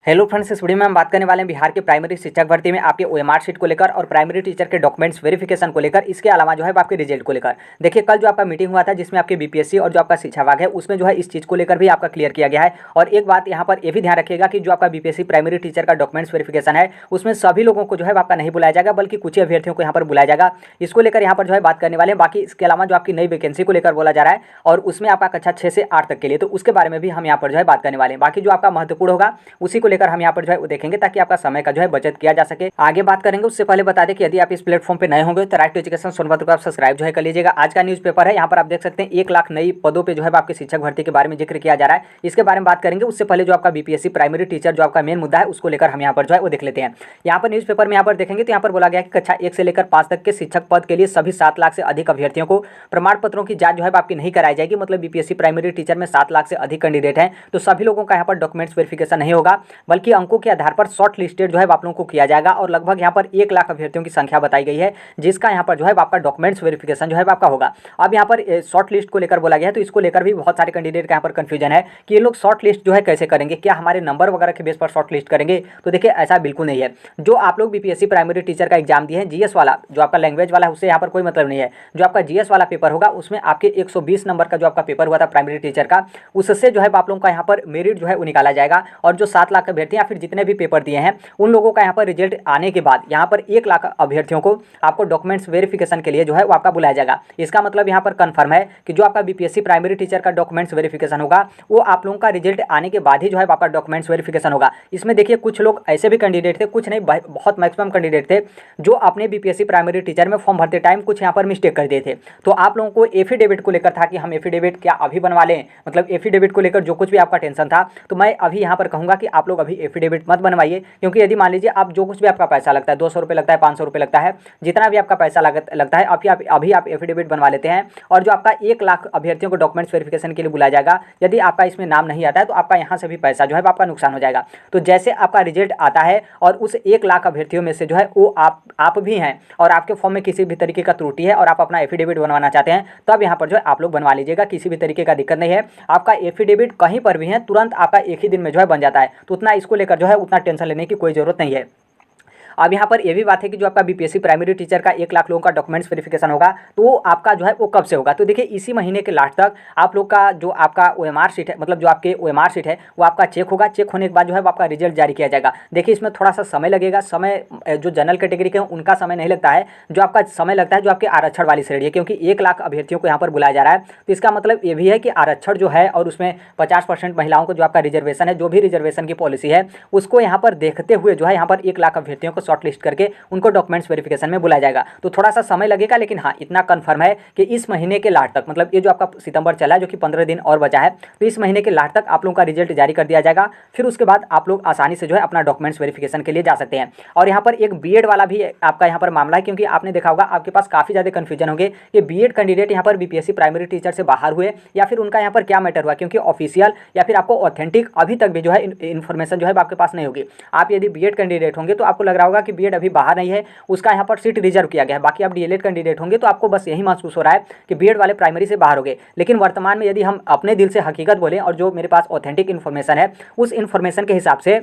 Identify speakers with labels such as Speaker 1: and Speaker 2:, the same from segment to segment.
Speaker 1: Hello friends, इस video में हम बात करने वाले हैं बिहार के प्राइमरी शिक्षक भर्ती में आपके ओएमआर शीट को लेकर और प्राइमरी टीचर के डॉक्यूमेंट्स वेरिफिकेशन को लेकर, इसके अलावा जो है आपके रिजल्ट को लेकर। देखिए, कल जो आपका मीटिंग हुआ था जिसमें आपके बीपीएससी और जो आपका शिक्षा विभाग है उसमें जो है इस चीज़ को लेकर भी आपका क्लियर किया गया है। और एक बात यहाँ पर यह भी ध्यान रखिएगा कि जो आपका बीपीएससी प्राइमरी टीचर का डॉक्यूमेंट्स वेरिफिकेशन है उसमें सभी लोगों को जो है आपका नहीं बुलाया जाएगा, बल्कि कुछ ही अभ्यर्थियों को यहाँ पर बुलाया जाएगा। इसको लेकर यहाँ पर जो है बात करने वाले हैं। बाकी इसके अलावा जो आपकी नई वैकेंसी को लेकर बोला जा रहा है और उसमें आपका कक्षा 6 से 8 तक के लिए, तो उसके बारे में भी हम यहाँ पर जो है बात करने वाले हैं। बाकी जो आपका महत्वपूर्ण होगा उसी को लेकर हम यहाँ पर जो है देखेंगे, ताकि आपका समय का जो है बचत किया जा सके। आगे बात करेंगे, उससे पहले बता दें कि यदि आप इस प्लेटफॉर्म पे नए होंगे तो राइट टू एजुकेशन सोनभद्र को आप सब्सक्राइब जो है कर लीजिएगा। आज का न्यूज़पेपर है, यहाँ पर आप देख सकते हैं 1 लाख नई पदों पे जो है आपके शिक्षक भर्ती के बारे में जिक्र किया जा रहा है। इसके बारे में बात करेंगे। उससे पहले जो आपका बीपीएससी प्राइमरी टीचर जो आपका मेन मुद्दा है उसको लेकर हम यहाँ पर जो है वो देख लेते हैं। यहाँ पर न्यूज़पेपर में यहाँ पर देखेंगे तो यहाँ पर बोला गया कि कक्षा 1 से लेकर 5 तक के शिक्षक पद के लिए सभी 7 लाख से अधिक अभ्यर्थियों को प्रमाण पत्रों की जांच जो है आपकी नहीं कराई जाएगी। मतलब बीपीएससी प्राइमरी टीचर में 7 लाख से अधिक कैंडिडेट हैं, तो सभी लोगों का यहाँ पर डॉक्यूमेंट्स वेरिफिकेशन नहीं होगा, बल्कि अंकों के आधार पर शॉर्ट लिस्टेड जो है आप लोगों को किया जाएगा। और लगभग यहाँ पर 1 लाख अभ्यर्थियों की संख्या बताई गई है जिसका यहाँ पर जो है आपका डॉक्यूमेंट्स वेरिफिकेशन जो है आपका होगा। अब यहाँ पर शॉर्ट लिस्ट को लेकर बोला गया है, तो इसको लेकर भी बहुत सारे कैंडिडेट का यहाँ पर कंफ्यूजन है कि ये लोग शॉर्ट लिस्ट जो है कैसे करेंगे, क्या हमारे नंबर वगैरह के बेस पर शॉर्ट लिस्ट करेंगे? तो देखिए, ऐसा बिल्कुल नहीं है। जो आप लोग बीपीएससी प्राइमरी टीचर का एग्जाम दिए हैं, जीएस वाला जो आपका लैंग्वेज वाला है, उससे यहाँ पर कोई मतलब नहीं है। जो आपका जीएस वाला पेपर होगा उसमें आपके 120 नंबर का जो आपका पेपर हुआ था प्राइमरी टीचर का, उससे जो है आप लोगों का यहाँ पर मेरिट जो है वो निकाला जाएगा। और जो 7 लाख अभ्यर्थी या फिर जितने भी पेपर दिए हैं उन लोगों का यहाँ पर रिजल्ट आने के बाद यहाँ पर 1 लाख अभ्यर्थियों को आपको डॉक्यूमेंट्स वेरिफिकेशन के लिए जो है वो आपका बुलाया जाएगा। इसका मतलब यहाँ पर कंफर्म है कि जो आपका बीपीएससी प्राइमरी टीचर का डॉक्यूमेंट्स वेरिफिकेशन होगा वो आप लोगों का रिजल्ट आने के बाद ही जो है आपका डॉक्यूमेंट्स वेरिफिकेशन होगा। इसमें देखिए, कुछ लोग ऐसे भी कैंडिडेट थे, कुछ नहीं बहुत मैक्सिमम कैंडिडेट थे जो अपने बीपीएससी प्राइमरी टीचर में फॉर्म भरते टाइम कुछ यहाँ पर मिस्टेक कर दिए थे। तो आप लोगों को एफिडेविट को लेकर था कि हम एफिडेविट क्या अभी बनवा लें, मतलब एफिडेविट को लेकर जो कुछ भी आपका टेंशन था, तो मैं अभी यहाँ पर कहूँगा कि आप लोग अभी एफिडेविट मत बनवाइए। क्योंकि यदि मान लीजिए आप जो कुछ भी आपका पैसा लगता है, 200 रुपये लगता है, 500 रुपये लगता है, जितना भी आपका पैसा लगता है अभी आप एफिडेविट बनवा लेते हैं। और जो आपका 1 लाख अभ्यर्थियों को डॉक्यूमेंट्स वेरिफिकेशन के लिए बुलाया जाएगा, यदि आपका इसमें नाम नहीं आता है तो आपका यहाँ से भी पैसा जो है आपका नुकसान हो जाएगा। तो जैसे आपका रिजल्ट आता है और उस 1 लाख अभ्यर्थियों में से जो है वो आप भी हैं और आपके फॉर्म में किसी भी तरीके का त्रुटि है और आप अपना एफिडेविट बनवाना चाहते हैं, तब यहाँ पर जो है आप लोग बनवा लीजिएगा। किसी भी तरीके का दिक्कत नहीं है। आपका एफिडेविट कहीं पर भी है तुरंत आपका एक ही दिन में जो है बन जाता है, तो उतना इसको लेकर जो है उतना टेंशन लेने की कोई ज़रूरत नहीं है। अब यहाँ पर यह भी बात है कि जो आपका बीपीएससी प्राइमरी टीचर का 1 लाख लोगों का डॉक्यूमेंट्स वेरिफिकेशन होगा, तो वो आपका जो है वो कब से होगा? तो देखिए, इसी महीने के लास्ट तक आप लोग का जो आपका ओएमआर शीट है, मतलब जो आपके ओएमआर शीट है वो आपका चेक होगा। चेक होने के बाद जो है वो आपका रिजल्ट जारी किया जाएगा। देखिए, इसमें थोड़ा सा समय लगेगा। समय जो जनरल कैटेगरी के हैं उनका समय नहीं लगता है, जो आपका समय लगता है जो आपके आरक्षण वाली श्रेणी है। क्योंकि 1 लाख अभ्यर्थियों को यहाँ पर बुलाया जा रहा है, तो इसका मतलब ये भी है कि आरक्षण जो है और उसमें 50% महिलाओं को जो आपका रिजर्वेशन है, जो भी रिजर्वेशन की पॉलिसी है उसको यहाँ पर देखते हुए जो है यहाँ पर 1 लाख अभ्यर्थियों को शॉर्ट लिस्ट करके उनको डॉक्यूमेंट्स वेरिफिकेशन में बुलाया जाएगा। तो थोड़ा सा समय लगेगा, लेकिन हाँ, इतना कंफर्म है कि इस महीने के लास्ट तक, मतलब ये जो आपका सितंबर चला है जो कि 15 दिन और बचा है, तो इस महीने के लास्ट तक आप लोगों का रिजल्ट जारी कर दिया जाएगा। फिर उसके बाद आप लोग आसानी से जो है अपना डॉक्यूमेंट्स वेरिफिकेशन के लिए जा सकते हैं। और यहाँ पर एक बीएड वाला भी आपका यहाँ पर मामला है, क्योंकि आपने देखा होगा आपके पास काफ़ी ज़्यादा कन्फ्यूजन होंगे कि बीएड कैंडिडेट यहाँ पर बीपीएससी प्राइमरी टीचर से बाहर हुए या फिर उनका यहाँ पर क्या मैटर हुआ, क्योंकि ऑफिशियल या फिर आपको ऑथेंटिक अभी तक भी जो है इन्फॉर्मेशन जो है आपके पास नहीं होगी। आप यदि बीएड कैंडिडेट होंगे तो आपको लग रहा होगा कि बीएड अभी बाहर नहीं है, उसका यहाँ पर सीट रिजर्व किया गया है। बाकी आप डीएलएड कैंडिडेट होंगे तो आपको बस यही महसूस हो रहा है कि बीएड वाले प्राइमरी से बाहर हो गए। लेकिन वर्तमान में यदि हम अपने दिल से हकीकत बोलें और जो मेरे पास ऑथेंटिक इन्फॉर्मेशन है उस इन्फॉर्मेशन के हिसाब से,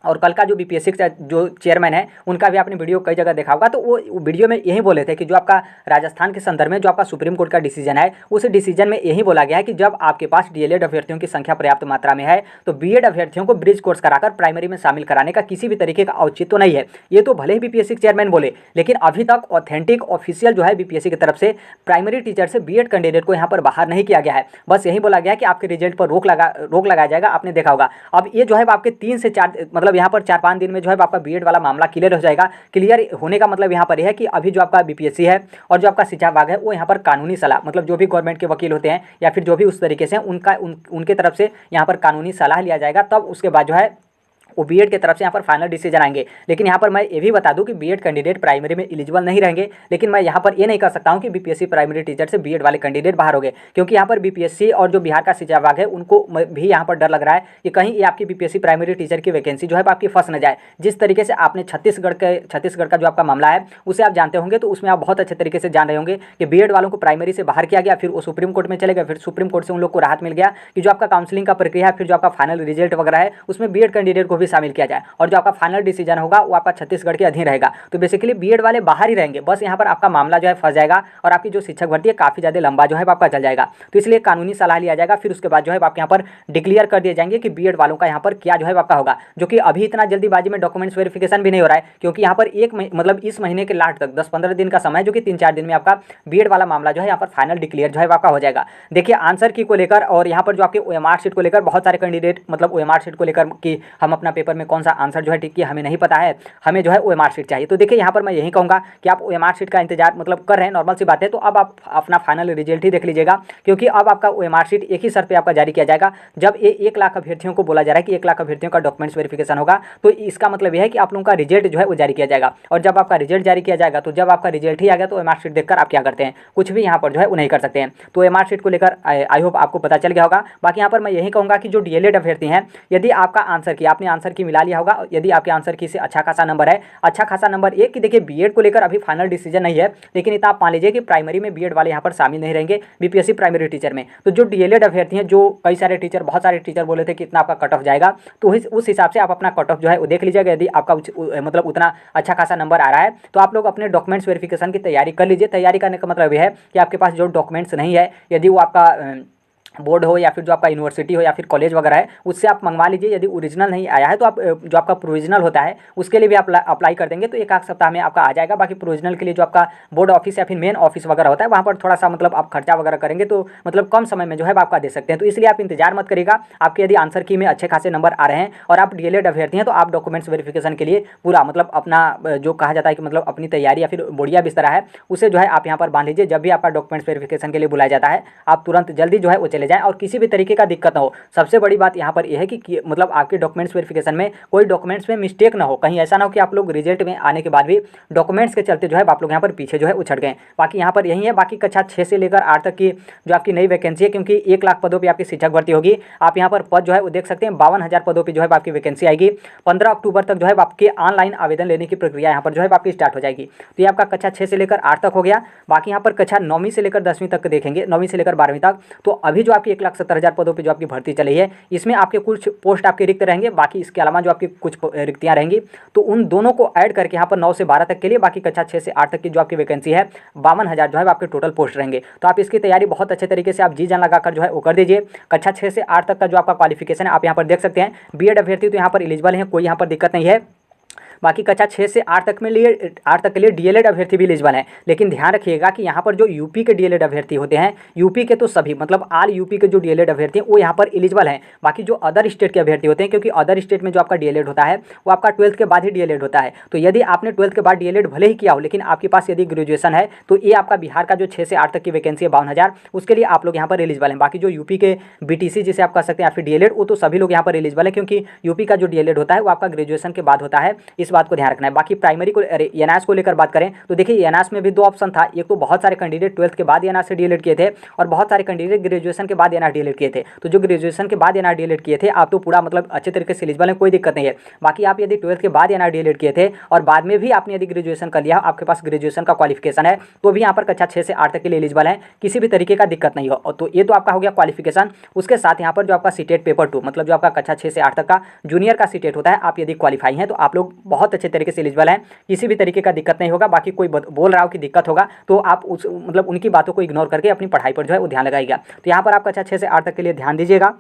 Speaker 1: और कल का जो बीपीएससी का जो चेयरमैन है उनका भी आपने वीडियो कई जगह देखा होगा, तो वो वीडियो में यही बोले थे कि जो आपका राजस्थान के संदर्भ में जो आपका सुप्रीम कोर्ट का डिसीजन है, उस डिसीजन में यही बोला गया है कि जब आपके पास डीएलएड अभ्यर्थियों की संख्या पर्याप्त मात्रा में है तो बीएड अभ्यर्थियों को ब्रिज कोर्स कराकर प्राइमरी में शामिल कराने का किसी भी तरीके का औचित्य तो नहीं है। ये तो भले ही बीपीएससी के चेयरमैन बोले, लेकिन अभी तक ऑथेंटिक ऑफिशियल जो है बीपीएससी की तरफ से प्राइमरी टीचर से बीएड कैंडिडेट को यहाँ पर बाहर नहीं किया गया है। बस यही बोला गया है कि आपके रिजल्ट पर रोक लगाया जाएगा। आपने देखा होगा अब ये जो है आपके 3 से 4 मतलब यहाँ पर 4-5 दिन में जो है आपका बीएड वाला मामला क्लियर हो जाएगा। क्लियर होने का मतलब यहाँ पर यह है कि अभी जो आपका बीपीएससी है और जो आपका शिक्षा विभाग है वो यहाँ पर कानूनी सलाह, मतलब जो भी गवर्नमेंट के वकील होते हैं या फिर जो भी उस तरीके से उनके तरफ से यहाँ पर कानूनी सलाह लिया जाएगा, तब उसके बाद जो है वो बीएड की तरफ से यहाँ पर फाइनल डिसीजन आएंगे। लेकिन यहाँ पर मैं ये भी बता दूं कि बीएड कैंडिडेट प्राइमरी में एलिजिबल नहीं रहेंगे, लेकिन मैं यहाँ पर ये नहीं कर सकता हूँ कि बीपीएससी प्राइमरी टीचर से बीएड वाले कैंडिडेट बाहर हो गए, क्योंकि यहाँ पर बीपीएससी और जो बिहार का शिक्षा विभाग है उनको भी यहाँ पर डर लग रहा है कि कहीं ये आपकी बीपीएससी प्राइमरी टीचर की वैकेंसी जो है आपकी फंस न जाए। जिस तरीके से आपने छत्तीसगढ़ का जो आपका मामला है उसे आप जानते होंगे, तो उसमें आप बहुत अच्छे तरीके से जान रहे होंगे कि बीएड वालों को प्राइमरी से बाहर किया गया, फिर वो सुप्रीम कोर्ट में चले गए, फिर सुप्रीम कोर्ट से उन लोग को राहत मिल गया कि जो आपका काउंसलिंग का प्रक्रिया है, फिर जो आपका फाइनल रिजल्ट वगैरह है उसमें बीएड कैंडिडेट को भी शामिल किया जाए, और जो आपका फाइनल डिसीजन होगा वो आपका छत्तीसगढ़ के अधीन रहेगा। तो बेसिकली बीएड वाले बाहर ही रहेंगे, बस यहाँ पर आपका मामला जो है फंस जाएगा और आपकी जो शिक्षक भर्ती है काफ़ी ज़्यादा लंबा जो है आपका चल जाएगा। तो इसलिए कानूनी सलाह लिया जाएगा, फिर उसके बाद जो है आपके यहाँ पर डिक्लेयर कर दिए जाएंगे कि बीएड वालों का यहाँ पर क्या जो है आपका होगा, जो कि अभी इतना जल्दीबाजी में डॉक्यूमेंट्स वेरिफिकेशन भी नहीं हो रहा है, क्योंकि यहाँ पर मतलब इस महीने के लास्ट तक 10-15 दिन का समय, जो कि 3-4 दिन में आपका बीएड वाला मामला जो है यहाँ पर फाइनल डिक्लेयर जो है आपका हो जाएगा। देखिए आंसर की को लेकर और यहाँ पर जो आपके ओएमआर शीट को लेकर बहुत सारे कैंडिडेट मतलब ओएमआर शीट को लेकर कि हम अपना पेपर में कौन सा आंसर जो है टिक किया हमें नहीं पता है, हमें जो है ओएमआर शीट चाहिए। तो देखिए यहाँ पर मैं यही कहूँगा कि आप ओएमआर शीट का इंतजार मतलब कर रहे हैं, नॉर्मल सी बात है। तो अब आप अपना फाइनल रिजल्ट ही देख लीजिएगा, क्योंकि अब आपका ओएमआर शीट एक ही शर्त पे आपका जारी किया जाएगा, जब ये 1 लाख अभ्यर्थियों को बोला जा रहा है कि 1 लाख अभ्यर्थियों का डॉक्यूमेंट्स वेरिफिकेशन होगा, तो इसका मतलब यह है कि आप लोगों का रिजल्ट जो है वो जारी किया जाएगा। और जब आपका रिजल्ट जारी किया जाएगा, तो जब आपका रिजल्ट ही आ गया तो ओएमआर शीट देखकर आप क्या करते हैं, कुछ भी यहाँ पर जो है वो नहीं कर सकते हैं। तो ओएमआर शीट को लेकर आई होप आपको पता चल गया होगा। बाकी यहाँ पर मैं यही कहूँगा कि जो डीएलएड अभ्यर्थी हैं, यदि आपका आंसर की आपने आंसर की मिला लिया होगा, यदि आपके आंसर की से अच्छा खासा नंबर है, अच्छा खासा नंबर एक कि देखिए बीएड को लेकर अभी फाइनल डिसीजन नहीं है, लेकिन इतना आप मान लीजिए कि प्राइमरी में बीएड वाले यहाँ पर शामिल नहीं रहेंगे बीपीएससी प्राइमरी टीचर में। तो जो डीएलएड अभ्यर्थी हैं, जो कई सारे टीचर बहुत सारे टीचर बोले थे कि इतना आपका कट ऑफ जाएगा, तो उस हिसाब से आप अपना कट ऑफ जो है वो देख लीजिएगा। यदि आपका मतलब उतना अच्छा खासा नंबर आ रहा है, तो आप लोग अपने डॉक्यूमेंट्स वेरिफिकेशन की तैयारी कर लीजिए। तैयारी करने का मतलब यह है कि आपके पास जो डॉक्यूमेंट्स नहीं है, यदि वो आपका बोर्ड हो या फिर जो आपका यूनिवर्सिटी हो या फिर कॉलेज वगैरह है, उससे आप मंगवा लीजिए। यदि ओरिजिनल नहीं आया है तो आप जो आपका प्रोविजनल होता है उसके लिए भी आप अप्लाई कर देंगे, तो 1 सप्ताह में आपका आ जाएगा। बाकी प्रोविजनल के लिए जो आपका बोर्ड ऑफिस या फिर मेन ऑफिस वगैरह होता है, वहाँ पर थोड़ा सा मतलब आप खर्चा वगैरह करेंगे, तो मतलब कम समय में जो है आपका दे सकते हैं। तो इसलिए आप इंतजार मत करिएगा। आपके यदि आंसर की में अच्छे खासे नंबर आ रहे हैं और आप डीएलएड अभ्यर्थी हैं, तो आप डॉक्यूमेंट्स वेरिफिकेशन के लिए पूरा मतलब अपना जो कहा जाता है कि मतलब अपनी तैयारी या फिर बोरिया बिस्तरा है, उसे जो है आप यहाँ पर बांध लीजिए। जब भी आपका डॉक्यूमेंट्स वेरिफिकेशन के लिए बुलाया जाता है, आप तुरंत जल्दी जो है वो चले जाएँ और किसी भी तरीके का दिक्कत ना हो। सबसे बड़ी बात यहाँ पर यह है कि मतलब आपके डॉक्यूमेंट्स वेरिफिकेशन में कोई डॉक्यूमेंट्स में मिस्टेक ना हो, कहीं ऐसा ना हो कि आप लोग रिजल्ट में आने के बाद भी डॉक्यूमेंट्स के चलते जो है आप लोग यहाँ पर पीछे जो है उछड़ गए। बाकी यहाँ पर यही है। बाकी कक्षा 6 से लेकर 8 तक की जो आपकी नई वैकेंसी है, क्योंकि 1 लाख पदों पर आपकी शिक्षक भर्ती होगी, आप यहाँ पर पद जो है वो देख सकते हैं 52,000 पदों पर जो है आपकी वैकेंसी आएगी। 15 अक्टूबर तक जो है आपके ऑनलाइन आवेदन लेने की प्रक्रिया यहाँ पर जो है आपकी स्टार्ट हो जाएगी। तो ये आपका कक्षा 6 से लेकर 8 तक हो गया। बाकी यहाँ पर कक्षा 9वीं से लेकर 10वीं तक देखेंगे, 9वीं से लेकर 12वीं तक, तो अभी जो आपकी 1,70,000 पदों पर जो आपकी भर्ती चली है, इसमें आपके कुछ पोस्ट आपके रिक्त रहेंगे। बाकी इसके अलावा जो आपकी कुछ रिक्तियां रहेंगी, तो उन दोनों को ऐड करके यहाँ पर 9 से 12 तक के लिए बाकी कक्षा 6 से 8 तक की जो आपकी वैकेंसी है 52,000 जो है आपके टोटल पोस्ट रहेंगे। तो आप इसकी तैयारी बहुत अच्छे तरीके से आप जी जान लगाकर जो है वो कर दीजिए। कक्षा 6 से 8 तक का जो आपका क्वालिफिकेशन है आप यहाँ पर देख सकते हैं। बीएड अभ्यर्थी तो यहाँ पर एलिजिबल है, कोई यहाँ पर दिक्कत नहीं है। बाकी कक्षा 6 से 8 तक में लिए 8 तक के लिए डीएलएड अभ्यर्थी भी एलिजिबल हैं, लेकिन ध्यान रखिएगा कि यहाँ पर जो यूपी के डीएलएड अभ्यर्थी होते हैं, यूपी के तो सभी मतलब ऑल यूपी के जो डीएलएड अभ्यर्थी हैं वो यहाँ पर एलिजिबल हैं। बाकी जो अदर स्टेट के अभ्यर्थी होते हैं, क्योंकि अदर स्टेट में जो आपका डीएलएड होता है वो आपका 12th के बाद ही डीएलएड होता है, तो यदि आपने 12th के बाद डीएलएड भले ही किया हो, लेकिन आपके पास यदि ग्रेजुएशन है, तो ये आपका बिहार का जो 6 से 8 तक की वैकेंसी है 52,000, उसके लिए आप लोग यहाँ पर एलिजिबल हैं। बाकी जो यूपी के बीटीसी जिसे आप कह सकते हैं या फिर डीएलएड, वो तो सभी लोग यहाँ पर एलिजिबल है, क्योंकि यूपी का जो डीएलएड होता है वो आपका ग्रेजुएशन के बाद होता है। इस बात को ध्यान रखना है। बाकी प्राइमरी को एनआईएस को लेकर बात करें तो देखिए एनआईएस में भी 2 ऑप्शन था। एक तो बहुत सारे कैंडिडेट 12th के बाद एनआईएस से डीएलएड किए थे और बहुत सारे कैंडिडेट ग्रेजुएशन के बाद एनआईएस डीएलएड किए थे। तो जो ग्रेजुएशन के बाद एनआईएस डीएलएड किए थे आप तो पूरा मतलब अच्छे तरीके से एलिजिबल है, कोई दिक्कत नहीं है। बाकी आप यदि 12th के बाद एनआईएस डीएलएड किए थे और बाद में भी आपने यदि ग्रेजुएशन कर लिया, आपके पास ग्रेजुएशन का क्वालिफिकेशन है, तो भी यहाँ पर कक्षा 6 से 8 तक के लिए एलिजिबल है, किसी भी तरीके का दिक्कत नहीं हो। तो ये तो आपका हो गया क्वालिफिकेशन। उसके साथ यहाँ पर जो आपका सीटेट पेपर 2 मतलब जो आपका कक्षा 6 से 8 तक का जूनियर का सीटेट होता है, आप यदि क्वालिफाई हैं तो आप लोग बहुत अच्छे तरीके से एलिजिबल हैं, किसी भी तरीके का दिक्कत नहीं होगा। बाकी कोई बोल रहा हो कि दिक्कत होगा तो आप उस मतलब उनकी बातों को इग्नोर करके अपनी पढ़ाई पर जो है वो ध्यान लगाइएगा। तो यहाँ पर आप कक्षा 6 से 8 तक के लिए ध्यान दीजिएगा।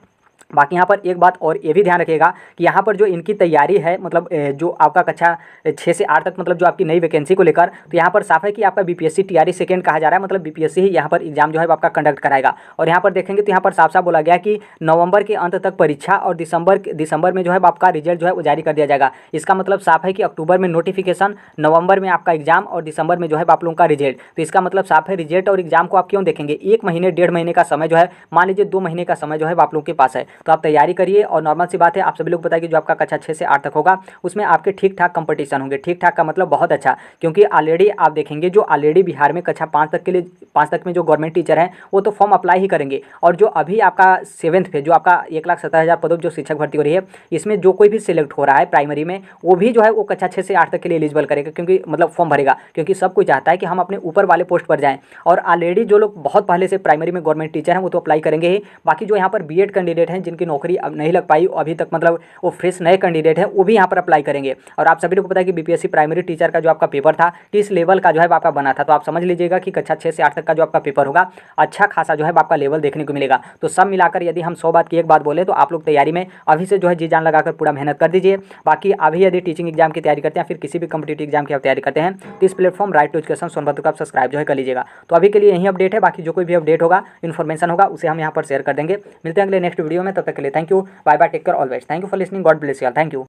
Speaker 1: बाकी यहाँ पर एक बात और ये भी ध्यान रखिएगा कि यहाँ पर जो इनकी तैयारी है मतलब जो आपका कक्षा 6 से 8 तक मतलब जो आपकी नई वैकेंसी को लेकर, तो यहाँ पर साफ है कि आपका बीपीएससी टीआरई सेकंड कहा जा रहा है, मतलब बीपीएससी ही यहाँ पर एग्जाम जो है आपका कंडक्ट कराएगा। और यहाँ पर देखेंगे तो यहाँ पर साफ साफ बोला गया कि नवंबर के अंत तक परीक्षा और दिसंबर में जो है आपका रिजल्ट जो है वो जारी कर दिया जाएगा। इसका मतलब साफ है कि अक्टूबर में नोटिफिकेशन, नवंबर में आपका एग्जाम और दिसंबर में जो है आप लोगों का रिजल्ट। तो इसका मतलब साफ है रिजल्ट और एग्जाम को आप क्यों देखेंगे, 1 महीने 1.5 महीने का समय जो है, मान लीजिए 2 महीने का समय जो है आप लोगों के पास है, तो आप तैयारी करिए। और नॉर्मल सी बात है, आप सभी लोग बताइए कि जो आपका कक्षा 6 से 8 तक होगा उसमें आपके ठीक ठाक कंपटीशन होंगे। ठीक ठाक का मतलब बहुत अच्छा, क्योंकि ऑलरेडी आप देखेंगे जो ऑलरेडी बिहार में कक्षा 5 तक के लिए 5 तक में जो गवर्नमेंट टीचर हैं वो तो फॉर्म अप्लाई ही करेंगे। और जो अभी आपका 7th पे जो आपका 1,70,000 पदों जो शिक्षक भर्ती हो रही है, इसमें जो कोई भी सिलेक्ट हो रहा है प्राइमरी में, वो भी जो है वो कक्षा 6 से 8 तक के लिए एलिजिबल करेगा, क्योंकि मतलब फॉर्म भरेगा, क्योंकि सब कोई चाहता है कि हम अपने ऊपर वाले पोस्ट पर जाएँ। और ऑलरेडी जो लोग बहुत पहले से प्राइमरी में गवर्नमेंट टीचर हैं वो तो अप्लाई करेंगे ही। बाकी जो यहाँ पर बीएड कैंडिडेट हैं जिनकी नौकरी अब नहीं लग पाई अभी तक, मतलब वो फ्रेश नए कैंडिडेट हैं, वो भी यहाँ पर अप्लाई करेंगे। और आप सभी को पता है कि बीपीएससी प्राइमरी टीचर का जो आपका पेपर था किस लेवल का जो है आपका बना था, तो आप समझ लीजिएगा कि कक्षा 6 से 8 तक का जो आपका पेपर होगा अच्छा खासा जो है आपका लेवल देखने को मिलेगा। तो सब मिलाकर यदि हम 100 बात की एक बात बोले तो आप लोग तैयारी में अभी से जो है जी जान लगाकर पूरा मेहनत कर दीजिए। बाकी अभी यदि टीचिंग एग्जाम की तैयारी करते हैं, फिर किसी भी कम्पिटेटिव एग्जाम की आप तैयारी करते हैं, तो इस platform right to education Sonbhadra को आप सब्सक्राइब जो है कर लीजिएगा। तो अभी के लिए यही अपडेट है, बाकी जो कोई भी अपडेट होगा, इन्फॉर्मेशन होगा, उसे हम यहाँ पर शेयर कर देंगे। मिलते हैं अगले नेक्स्ट वीडियो में, तब तक के लिए thank you, bye bye, take care, always, thank you for listening, God bless you all, thank you.